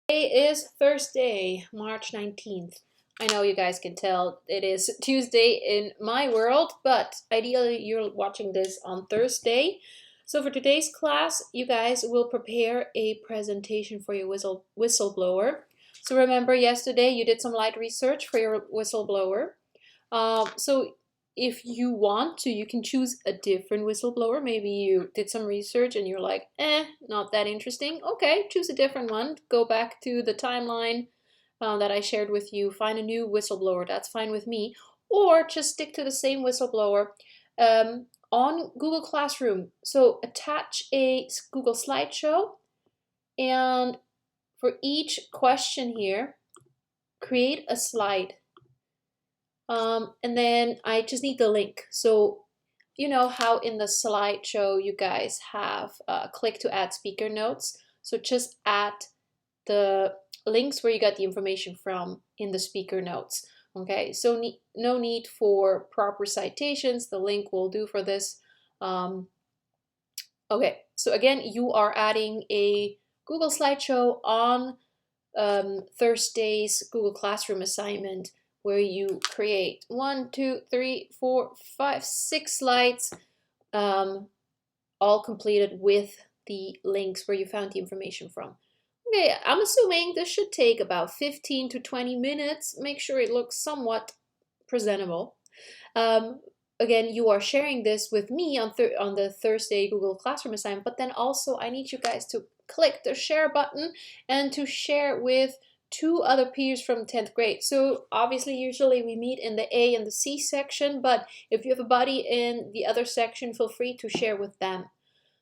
Today is Thursday, March 19th. I know you guys can tell it is Tuesday in my world, but ideally you're watching this on Thursday. So for today's class, you guys will prepare a presentation for your whistleblower. So remember yesterday you did some light research for your whistleblower. So if you want to, you can choose a different whistleblower. Maybe you did some research and you're like, not that interesting. Okay, choose a different one. Go back to the timeline that I shared with you. Find a new whistleblower. That's fine with me. Or just stick to the same whistleblower on Google Classroom. So attach a Google slideshow, and for each question here, create a slide. And then I just need the link. So you know how in the slideshow you guys have click to add speaker notes. So just add the links where you got the information from in the speaker notes. Okay, so no need for proper citations. The link will do for this. Okay, so again, you are adding a Google slideshow on Thursday's Google Classroom assignment, where you create 1, 2, 3, 4, 5, 6 slides, all completed with the links where you found the information from. Okay, I'm assuming this should take about 15 to 20 minutes. Make sure it looks somewhat presentable. Again, you are sharing this with me on the Thursday Google Classroom assignment, but then also I need you guys to click the share button and to share with 2 other peers from 10th grade. So obviously usually we meet in the A and the C section, but if you have a buddy in the other section, feel free to share with them.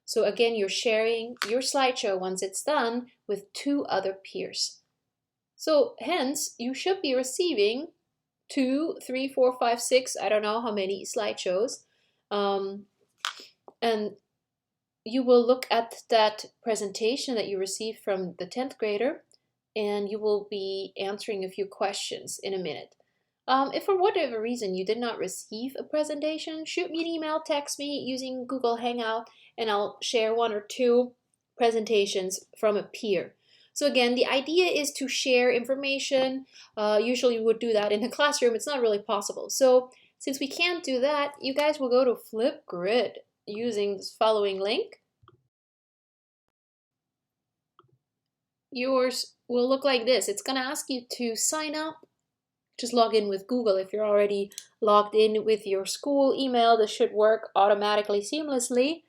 So again, you're sharing your slideshow once it's done with 2 other peers. So hence, you should be receiving 2, 3, 4, 5, 6, I don't know how many slideshows. And you will look at that presentation that you received from the 10th grader, and you will be answering a few questions in a minute. If for whatever reason you did not receive a presentation, shoot me an email, text me using Google Hangout, and I'll share 1 or 2 presentations from a peer. So again, the idea is to share information. Usually we would do that in a classroom. It's not really possible. So since we can't do that, you guys will go to Flipgrid using this following link. Yours will look like this. It's going to ask you to sign up. Just log in with Google. If you're already logged in with your school email, this should work automatically, seamlessly.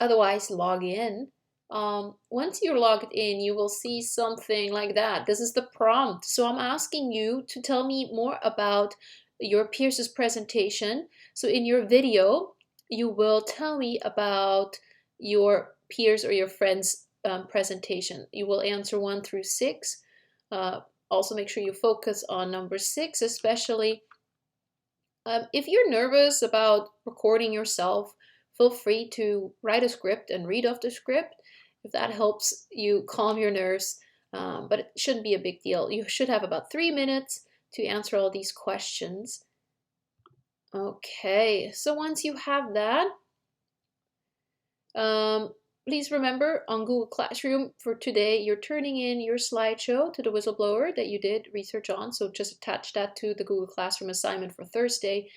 Otherwise, log in. Once you're logged in, you will see something like that. This is the prompt. So I'm asking you to tell me more about your peers' presentation. So in your video, you will tell me about your peers or your friends' presentation. You will answer 1 through 6. Also make sure you focus on number 6, especially. If you're nervous about recording yourself, feel free to write a script and read off the script if that helps you calm your nerves, but it shouldn't be a big deal. You should have about 3 minutes to answer all these questions. Okay, so once you have that, please remember on Google Classroom for today, you're turning in your slideshow to the whistleblower that you did research on. So just attach that to the Google Classroom assignment for Thursday.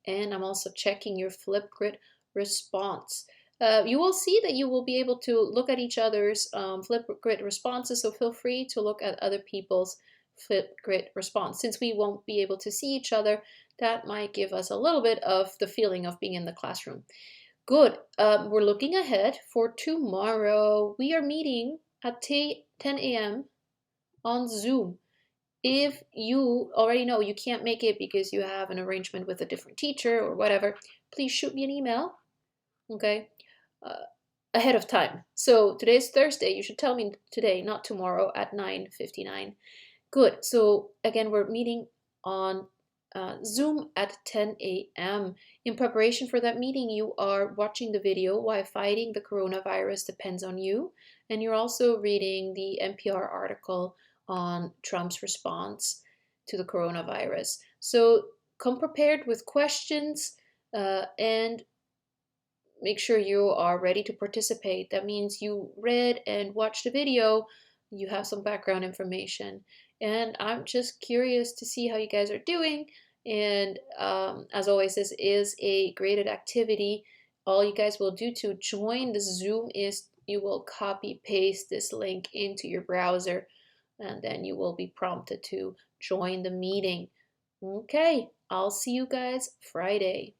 And I'm also checking your Flipgrid response. You will see that you will be able to look at each other's Flipgrid responses. So feel free to look at other people's Flipgrid response. Since we won't be able to see each other, that might give us a little bit of the feeling of being in the classroom. Good. We're looking ahead for tomorrow. We are meeting at 10 a.m. on Zoom. If you already know you can't make it because you have an arrangement with a different teacher or whatever, please shoot me an email, okay, ahead of time. So today's Thursday. You should tell me today, not tomorrow at 9:59. Good. So again, we're meeting on Zoom at 10 a.m. In preparation for that meeting, you are watching the video Why Fighting the Coronavirus Depends on You, and you're also reading the NPR article on Trump's response to the coronavirus. So come prepared with questions and make sure you are ready to participate. That means you read and watched the video, you have some background information. And I'm just curious to see how you guys are doing. And as always, this is a graded activity. All you guys will do to join the Zoom is you will copy paste this link into your browser, and then you will be prompted to join the meeting. Okay, I'll see you guys Friday.